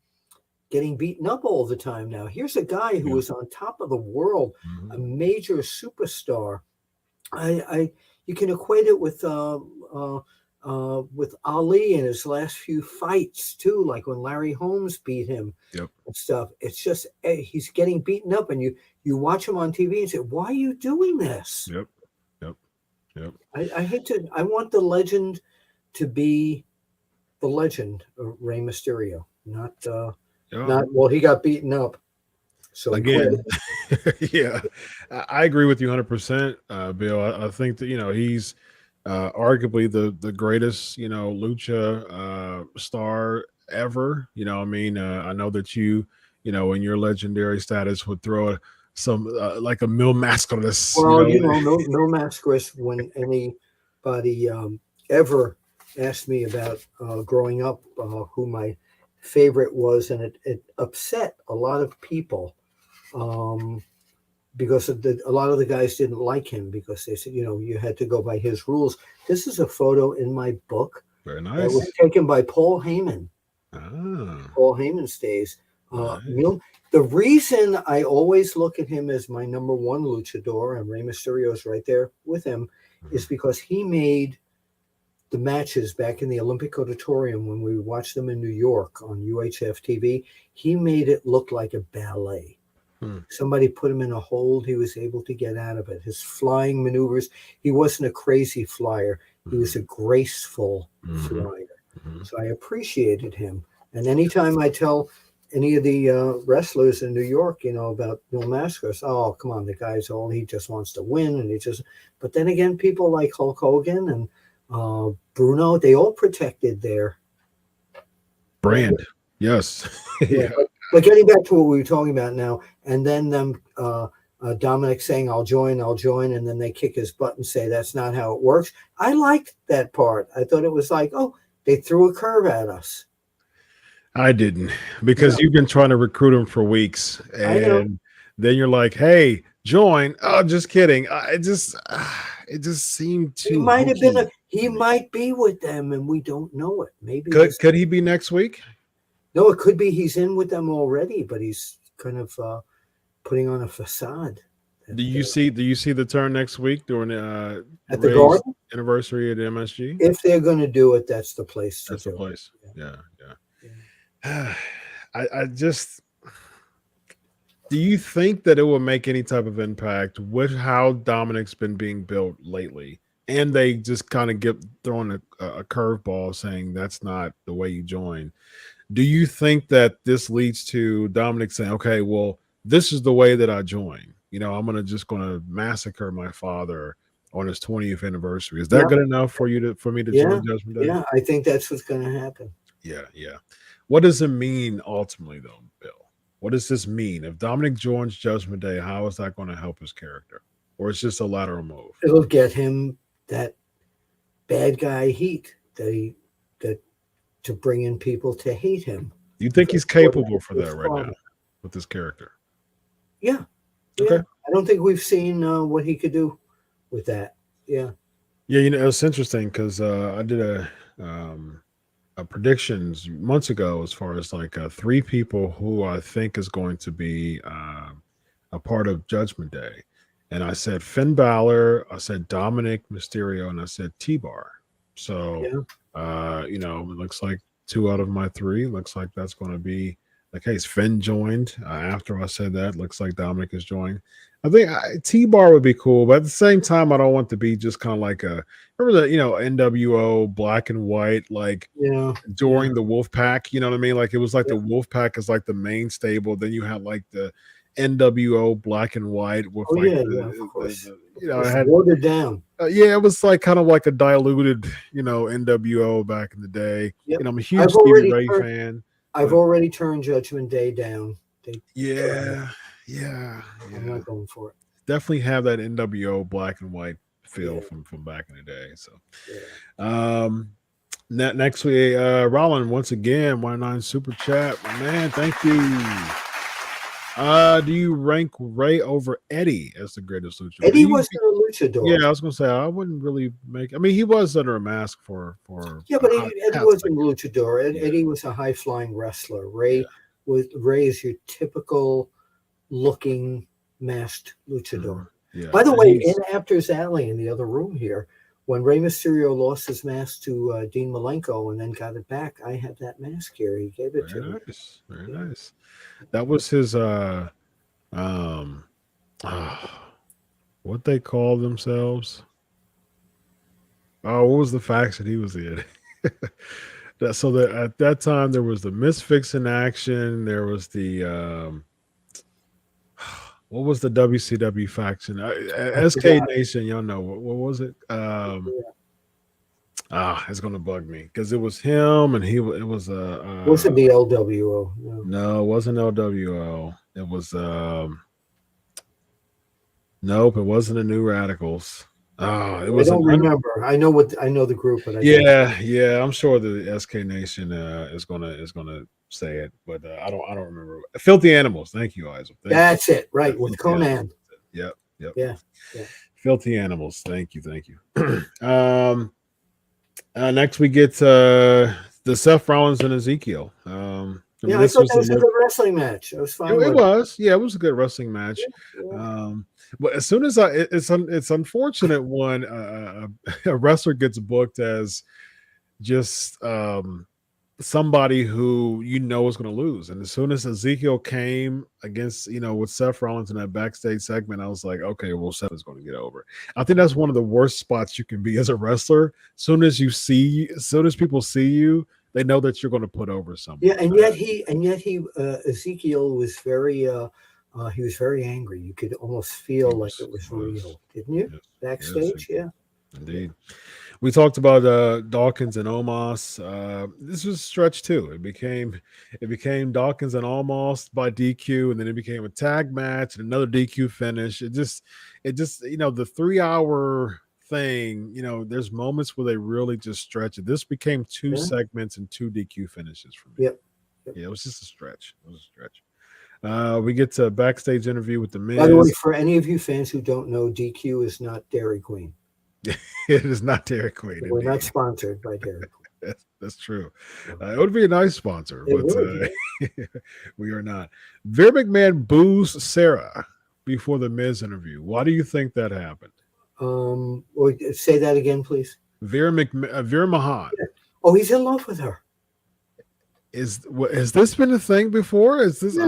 [SPEAKER 2] getting beaten up all the time now. Here's a guy who
[SPEAKER 1] Yeah.
[SPEAKER 2] was on top of the world, a
[SPEAKER 1] Mhm.
[SPEAKER 2] major superstar. I you can equate it with Ali in his last few fights too, like when Larry Holmes beat him
[SPEAKER 1] Yep.
[SPEAKER 2] and stuff. It's just he's getting beaten up, and you watch him on TV and say, "Why are you doing this?"
[SPEAKER 1] Yep. Yep. Yep.
[SPEAKER 2] I hate to. I want the legend to be the legend of Rey Mysterio, not
[SPEAKER 1] Yeah.
[SPEAKER 2] not. Well, he got beaten up, so he quit.
[SPEAKER 1] Again, yeah, I agree with you 100%, Bill. I think that he's arguably the greatest lucha star ever. I mean, I know that in your legendary status would throw some like a Mil Mascaras.
[SPEAKER 2] Well, no mascaras when anybody ever asked me about growing up, who my favorite was, and it upset a lot of people because a lot of the guys didn't like him because they said, you had to go by his rules. This is a photo in my book
[SPEAKER 1] Very
[SPEAKER 2] that was
[SPEAKER 1] nice.
[SPEAKER 2] taken by Paul Heyman.
[SPEAKER 1] Ah,
[SPEAKER 2] Paul Heyman's days.
[SPEAKER 1] nice.
[SPEAKER 2] The reason I always look at him as my number one luchador, and Rey Mysterio is right there with him, is because he made the matches back in the Olympic Auditorium when we watched them in New York on UHF TV. He made it look like a ballet.
[SPEAKER 1] Hmm.
[SPEAKER 2] Somebody put him in a hold. He was able to get out of it. His flying maneuvers, he wasn't a crazy flyer. He was a graceful flyer. So I appreciated him. And anytime I tell any of the wrestlers in New York, about Bill Mascaras, oh, come on, the guy's he just wants to win. But then again, people like Hulk Hogan and Bruno, they all protected their
[SPEAKER 1] Brand. Yes.
[SPEAKER 2] yeah.
[SPEAKER 1] Yeah.
[SPEAKER 2] But getting back to what we were talking about now, and then them Dominic saying I'll join, and then they kick his butt and say that's not how it works. I liked that part. I thought it was like, oh, they threw a curve at us.
[SPEAKER 1] I didn't, because you've been trying to recruit him for weeks,
[SPEAKER 2] I know.
[SPEAKER 1] and then you're like, "Hey, join." Oh, just kidding. It just seemed
[SPEAKER 2] He
[SPEAKER 1] too
[SPEAKER 2] might have been
[SPEAKER 1] hokey.
[SPEAKER 2] he might be with them and we don't know it. Maybe
[SPEAKER 1] Could he be next week?
[SPEAKER 2] no, it could be he's in with them already, but he's kind of putting on a facade.
[SPEAKER 1] Do you see the turn next week during
[SPEAKER 2] At the
[SPEAKER 1] Ray's
[SPEAKER 2] Garden?
[SPEAKER 1] anniversary at MSG?
[SPEAKER 2] If they're going to do it, that's the place to
[SPEAKER 1] That's the
[SPEAKER 2] do
[SPEAKER 1] place.
[SPEAKER 2] it.
[SPEAKER 1] Yeah. I just, do you think that it will make any type of impact with how Dominic's been being built lately? And they just kind of get thrown a curveball saying that's not the way you join. Do you think that this leads to Dominic saying, okay, well, this is the way that I join? I'm going to massacre my father on his 20th anniversary. Is that good enough for me to join Judgment Day?
[SPEAKER 2] Yeah, I think that's what's going to happen.
[SPEAKER 1] Yeah. What does it mean ultimately, though, Bill? What does this mean? If Dominic joins Judgment Day, how is that going to help his character? Or it's just a lateral move?
[SPEAKER 2] It'll get him that bad guy heat that to bring in people to hate him.
[SPEAKER 1] You think he's capable for that right now with this character?
[SPEAKER 2] Yeah.
[SPEAKER 1] Okay.
[SPEAKER 2] I don't think we've seen what he could do with that. Yeah.
[SPEAKER 1] Yeah, it's interesting because I did a predictions months ago as far as like 3 people who I think is going to be a part of Judgment Day. And I said Finn Balor, I said Dominic Mysterio, and I said T-Bar. So, it looks like 2 out of my 3. Looks like that's going to be Like, hey, Finn joined. After I said that, looks like Dominic is joining. I think T-Bar would be cool, but at the same time, I don't want to be just kind of like a remember the NWO black and white like
[SPEAKER 2] Yeah,
[SPEAKER 1] during
[SPEAKER 2] yeah,
[SPEAKER 1] the Wolf Pack. You know what I mean? Like it was like
[SPEAKER 2] yeah.
[SPEAKER 1] the Wolf Pack is like the main stable. Then you had like the NWO black and white with
[SPEAKER 2] Oh
[SPEAKER 1] like
[SPEAKER 2] yeah, yeah. Of
[SPEAKER 1] the
[SPEAKER 2] course, of
[SPEAKER 1] it
[SPEAKER 2] course.
[SPEAKER 1] had
[SPEAKER 2] Watered down.
[SPEAKER 1] yeah, it was like kind of like a diluted NWO back in the day.
[SPEAKER 2] Yep.
[SPEAKER 1] I'm a huge
[SPEAKER 2] I've
[SPEAKER 1] Stevie
[SPEAKER 2] already
[SPEAKER 1] Ray
[SPEAKER 2] turned.
[SPEAKER 1] fan,
[SPEAKER 2] I've
[SPEAKER 1] but
[SPEAKER 2] already turned Judgment Day down. They,
[SPEAKER 1] yeah, yeah,
[SPEAKER 2] I'm
[SPEAKER 1] yeah.
[SPEAKER 2] not going for it.
[SPEAKER 1] Definitely have that NWO black and white feel
[SPEAKER 2] Yeah,
[SPEAKER 1] from back in the day. So,
[SPEAKER 2] yeah.
[SPEAKER 1] um, next we Rollin once again 109 super chat, my man. Thank you. Do you rank Ray over Eddie as the greatest luchador?
[SPEAKER 2] Eddie wasn't a luchador.
[SPEAKER 1] Yeah, I was gonna say I wouldn't really make. I mean, he was under a mask for
[SPEAKER 2] Yeah,
[SPEAKER 1] a
[SPEAKER 2] but
[SPEAKER 1] hot,
[SPEAKER 2] Eddie
[SPEAKER 1] hot
[SPEAKER 2] wasn't a
[SPEAKER 1] second.
[SPEAKER 2] luchador.
[SPEAKER 1] Yeah,
[SPEAKER 2] Eddie was a high flying wrestler.
[SPEAKER 1] yeah,
[SPEAKER 2] Ray is your typical looking masked luchador.
[SPEAKER 1] yeah.
[SPEAKER 2] By the
[SPEAKER 1] And
[SPEAKER 2] way, in
[SPEAKER 1] he's
[SPEAKER 2] Apter's Alley in the other room here, when Rey Mysterio lost his mask to Dean Malenko and then got it back, I have that mask here. He gave it to
[SPEAKER 1] very
[SPEAKER 2] me.
[SPEAKER 1] nice, very
[SPEAKER 2] Yeah.
[SPEAKER 1] nice. That was his um what they call themselves. Oh, what was the faction he was in? So that at that time there was the Misfits in action. There was the what was the WCW faction?
[SPEAKER 2] I
[SPEAKER 1] SK
[SPEAKER 2] forgot.
[SPEAKER 1] Nation. Y'all know what was it? It's gonna bug me because it was him and it was
[SPEAKER 2] Wasn't the LWO? No.
[SPEAKER 1] no, it wasn't LWO. It was nope, it wasn't the New Radicals. Oh, it
[SPEAKER 2] I
[SPEAKER 1] was
[SPEAKER 2] don't remember. I know the group, but I don't.
[SPEAKER 1] yeah. I'm sure the SK Nation is gonna say it, but I don't remember. Filthy Animals. Thank you, Isaac. Thank you.
[SPEAKER 2] That's it,
[SPEAKER 1] Yeah,
[SPEAKER 2] right, with
[SPEAKER 1] Filthy Animals.
[SPEAKER 2] Conan.
[SPEAKER 1] Yep, yep.
[SPEAKER 2] Yeah, yeah.
[SPEAKER 1] Filthy Animals. Thank you. Next we get the Seth Rollins and Ezekiel. I mean,
[SPEAKER 2] Yeah, I
[SPEAKER 1] this
[SPEAKER 2] thought
[SPEAKER 1] was
[SPEAKER 2] that was a good wrestling match. I was fine
[SPEAKER 1] it
[SPEAKER 2] with it.
[SPEAKER 1] was yeah, it was a good wrestling match.
[SPEAKER 2] Yeah.
[SPEAKER 1] But as soon as it's unfortunate when a wrestler gets booked as just somebody who is going to lose. And as soon as Ezekiel came against, with Seth Rollins in that backstage segment, I was like, okay, well, Seth is going to get over. I think that's one of the worst spots you can be as a wrestler. As soon as people see you, they know that you're going to put over someone.
[SPEAKER 2] Yeah, and yet Ezekiel was he was very angry. You could almost feel like it was real, didn't you?
[SPEAKER 1] Yes,
[SPEAKER 2] Backstage,
[SPEAKER 1] yes,
[SPEAKER 2] yeah.
[SPEAKER 1] indeed. We talked about Dawkins and Omos. This was a stretch too. It became Dawkins and Omos by DQ, and then it became a tag match and another DQ finish. It just the 3 hour thing. There's moments where they really just stretch it. This became two segments and two DQ finishes for me.
[SPEAKER 2] Yep.
[SPEAKER 1] Yeah, it was just a stretch. It was a stretch. We get to a backstage interview with the Miz.
[SPEAKER 2] By the way, for any of you fans who don't know, DQ is not Dairy Queen.
[SPEAKER 1] It is not Dairy Queen.
[SPEAKER 2] We're not sponsored by Dairy Queen.
[SPEAKER 1] That's true. It would be a nice sponsor, but
[SPEAKER 2] would,
[SPEAKER 1] we are not. Veer McMahon boos Sarah before the Miz interview. Why do you think that happened?
[SPEAKER 2] Say that again, please.
[SPEAKER 1] Veer Mahan.
[SPEAKER 2] Oh, he's in love with her.
[SPEAKER 1] Has this been a thing before? Is this?
[SPEAKER 2] Yeah.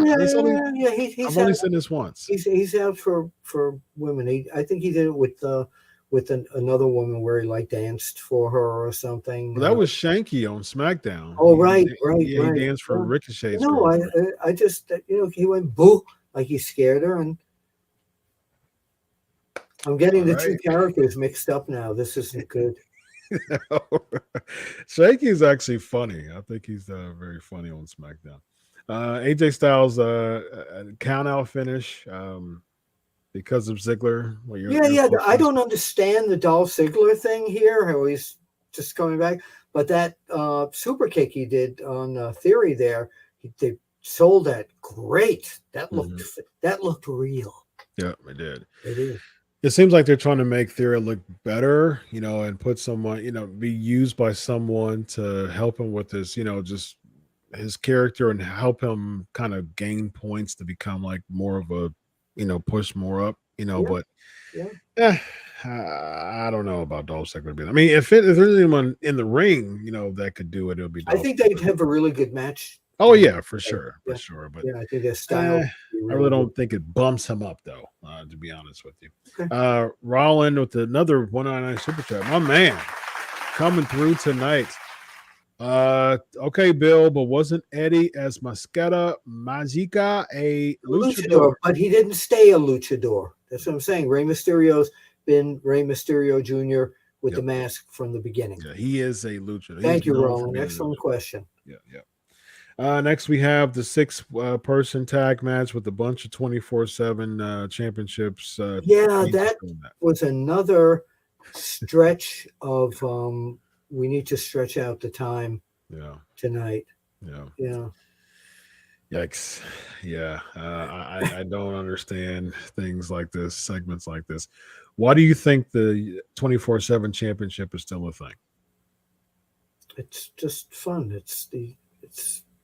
[SPEAKER 1] I've only seen this once.
[SPEAKER 2] He's out for women. I think he did it with another woman where he danced for her or something.
[SPEAKER 1] Well, that was Shanky on SmackDown.
[SPEAKER 2] Oh, right.
[SPEAKER 1] He danced for Ricochet's.
[SPEAKER 2] No, I just he went boo like he scared her, and I'm getting the two characters mixed up now. This isn't good.
[SPEAKER 1] Shanky is actually funny. I think he's very funny on SmackDown. AJ Styles count out finish. Because of Ziggler.
[SPEAKER 2] I don't understand the Dolph Ziggler thing here. How he's just coming back, but that super kick he did on Theory there, they sold that great. That looked real.
[SPEAKER 1] Yeah, it did.
[SPEAKER 2] It is.
[SPEAKER 1] It seems like they're trying to make Theory look better, and put someone, be used by someone to help him with his, just his character and help him kind of gain points to become like more of a push more up, but I don't know about Dolph Ziggler. I mean, if there's anyone in the ring, that could do it, it'll be Dolph
[SPEAKER 2] I think they'd have a really good match
[SPEAKER 1] Oh yeah, for sure,
[SPEAKER 2] Yeah,
[SPEAKER 1] But
[SPEAKER 2] yeah. I think their style.
[SPEAKER 1] I really don't think it bumps him up though. To be honest with you,
[SPEAKER 2] Okay.
[SPEAKER 1] Rollins with another 199 super chat. My man coming through tonight. Okay, Bill, but wasn't Eddie as Mascara Magica a luchador?
[SPEAKER 2] But he didn't stay a luchador. That's what I'm saying. Rey Mysterio's been Rey Mysterio Jr. with the mask from the beginning.
[SPEAKER 1] Yeah, he is a luchador.
[SPEAKER 2] Thank you, Roland. Excellent question.
[SPEAKER 1] Yeah. Next, we have the 6-person tag match with a bunch of 24/7 championships.
[SPEAKER 2] That was another stretch of we need to stretch out the time tonight. Yeah.
[SPEAKER 1] Yikes. Yeah. I don't understand things like this, segments like this. Why do you think the 24/7 championship is still a thing?
[SPEAKER 2] It's just fun. It's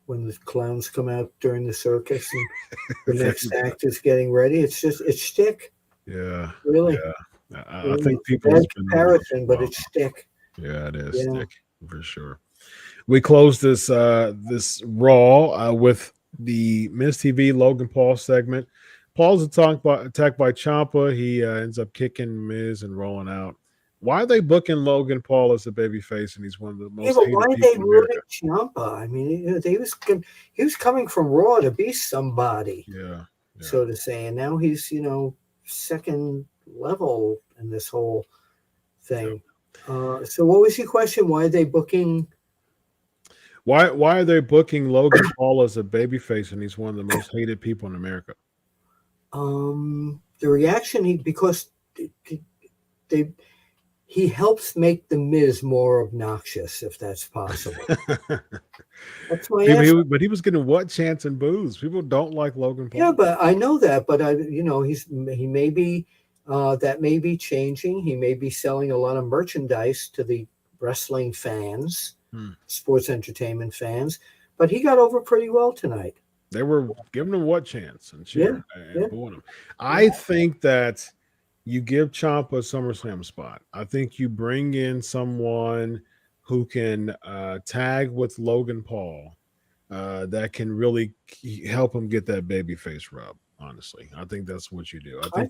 [SPEAKER 2] when the clowns come out during the circus and the next act is getting ready. It's shtick.
[SPEAKER 1] Yeah.
[SPEAKER 2] Really.
[SPEAKER 1] Yeah. I think people
[SPEAKER 2] bad comparison, but it's shtick.
[SPEAKER 1] Yeah, it is shtick for sure. We close this Raw with the Miz TV Logan Paul segment. Paul's attacked by Ciampa. He ends up kicking Miz and rolling out. Why are they booking Logan Paul as a babyface and he's one of the most hated
[SPEAKER 2] why
[SPEAKER 1] people
[SPEAKER 2] they
[SPEAKER 1] in America?
[SPEAKER 2] Ciampa? I mean, he was coming from Raw to be somebody, so to say, and now he's second level in this whole thing. So, what was your question? Why are they booking?
[SPEAKER 1] Why are they booking Logan Paul as a babyface and he's one of the most hated people in America?
[SPEAKER 2] The reaction because he helps make the Miz more obnoxious, if that's possible. That's my answer.
[SPEAKER 1] But he was getting what chants and boos? People don't like Logan Paul.
[SPEAKER 2] Yeah, but I know that. But he may be that may be changing. He may be selling a lot of merchandise to the wrestling fans, sports entertainment fans. But he got over pretty well tonight.
[SPEAKER 1] They were giving him what chants and cheering and booing him. I think that you give Ciampa a SummerSlam spot. I think you bring in someone who can tag with Logan Paul that can really help him get that babyface rub. Honestly, I think that's what you do. I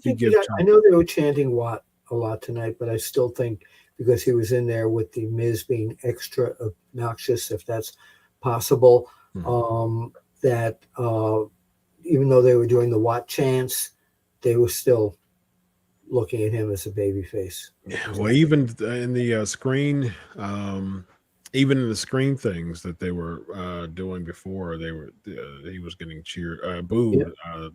[SPEAKER 2] know they were chanting Watt a lot tonight, but I still think because he was in there with the Miz being extra obnoxious, if that's possible, that even though they were doing the Watt chants, they were still looking at him as a babyface.
[SPEAKER 1] Yeah, well, even in the screen, even in the screen things that they were doing before, he was getting booed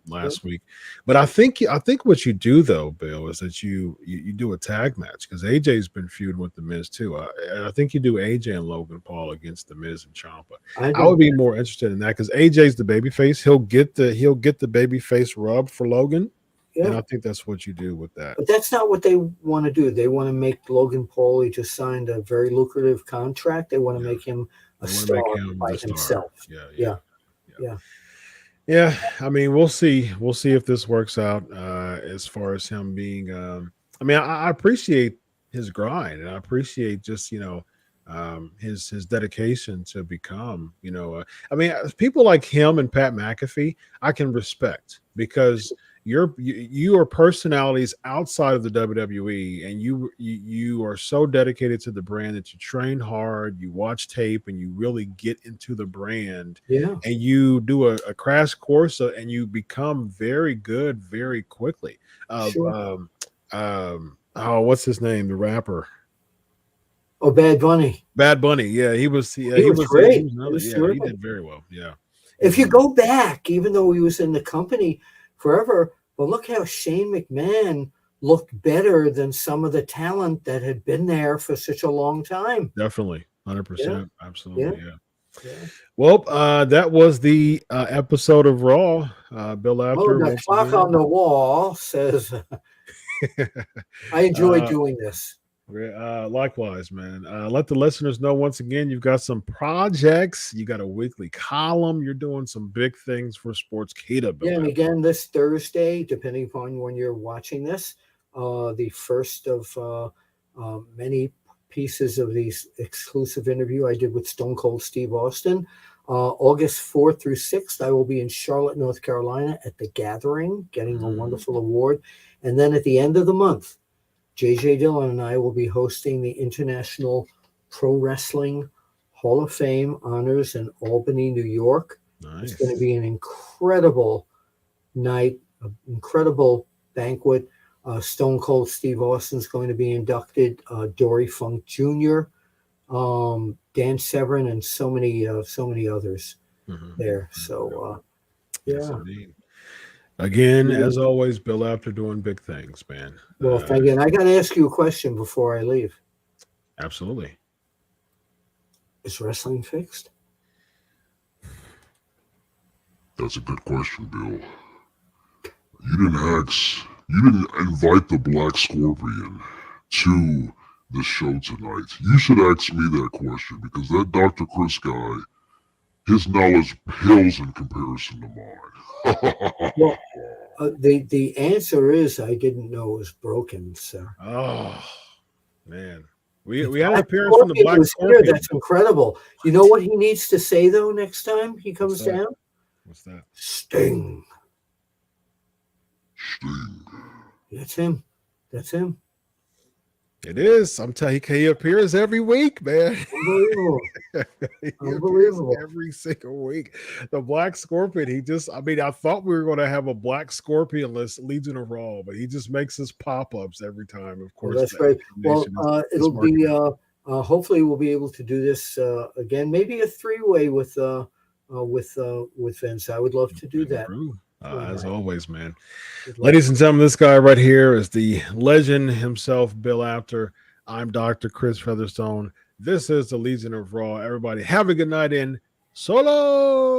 [SPEAKER 1] last week. But I think what you do though, Bill, is that you do a tag match because AJ's been feuding with the Miz too. I think you do AJ and Logan Paul against the Miz and Ciampa. I would be more interested in that because AJ's the babyface. He'll get the babyface rub for Logan. Yeah. And I think that's what you do with that.
[SPEAKER 2] But that's not what they want to do. They want to make Logan Paul. He just signed a very lucrative contract. They want to make him a star by himself.
[SPEAKER 1] Yeah. I mean, we'll see. We'll see if this works out as far as him being. I appreciate his grind, and I appreciate just his dedication to become. People like him and Pat McAfee, I can respect because. You are personalities outside of the WWE, and you are so dedicated to the brand that you train hard, you watch tape, and you really get into the brand.
[SPEAKER 2] Yeah,
[SPEAKER 1] and you do a crash course, and you become very good very quickly. What's his name? The rapper.
[SPEAKER 2] Oh, Bad Bunny.
[SPEAKER 1] Bad Bunny. Yeah, he was great. He did very well. Yeah.
[SPEAKER 2] If you go back, even though he was in the company forever, but look how Shane McMahon looked better than some of the talent that had been there for such a long time.
[SPEAKER 1] Definitely, 100%, absolutely, yeah. Well, that was the episode of Raw. Bill Apter.
[SPEAKER 2] The clock on the wall says, "I enjoy doing this."
[SPEAKER 1] Likewise, man. Let the listeners know once again you've got some projects. You got a weekly column. You're doing some big things for Sportskeeda.
[SPEAKER 2] Yeah, and again this Thursday, depending upon when you're watching this, the first of many pieces of these exclusive interview I did with Stone Cold Steve Austin. August 4th through 6th, I will be in Charlotte, North Carolina at the Gathering, getting a wonderful award. And then at the end of the month, JJ Dillon and I will be hosting the International Pro Wrestling Hall of Fame honors in Albany, New York.
[SPEAKER 1] Nice.
[SPEAKER 2] It's going to be an incredible night, an incredible banquet. Stone Cold Steve Austin's going to be inducted, Dory Funk Jr., Dan Severn, and so many others there. So,
[SPEAKER 1] yes, indeed. Again, as always, Bill Apter doing big things, man.
[SPEAKER 2] Well, thank you. And I got to ask you a question before I leave.
[SPEAKER 1] Absolutely.
[SPEAKER 2] Is wrestling fixed?
[SPEAKER 3] That's a good question, Bill. You didn't invite the Black Scorpion to the show tonight. You should ask me that question, because that Dr. Chris guy, his knowledge pales in comparison to mine.
[SPEAKER 2] Well, the answer is I didn't know it was broken, sir.
[SPEAKER 1] Oh, man. We had an appearance from the Black Scorpion.
[SPEAKER 2] That's incredible. You know what he needs to say, though, next time he comes down?
[SPEAKER 1] What's that?
[SPEAKER 2] Sting.
[SPEAKER 3] Sting.
[SPEAKER 2] That's him. That's him.
[SPEAKER 1] It is. I'm telling you, he appears every week, man.
[SPEAKER 2] Unbelievable. Unbelievable.
[SPEAKER 1] Every single week. The Black Scorpion, I thought we were going to have a Black Scorpion list, Legion of Raw, but he just makes his pop-ups every time, of course.
[SPEAKER 2] Well, that's right. Well, it'll be, hopefully we'll be able to do this again, maybe a three-way with Vince. I would love to do that.
[SPEAKER 1] As always, man. Ladies and gentlemen, this guy right here is the legend himself, Bill Apter. I'm Dr. Chris Featherstone. This is the Legion of Raw. Everybody have a good night in Solo.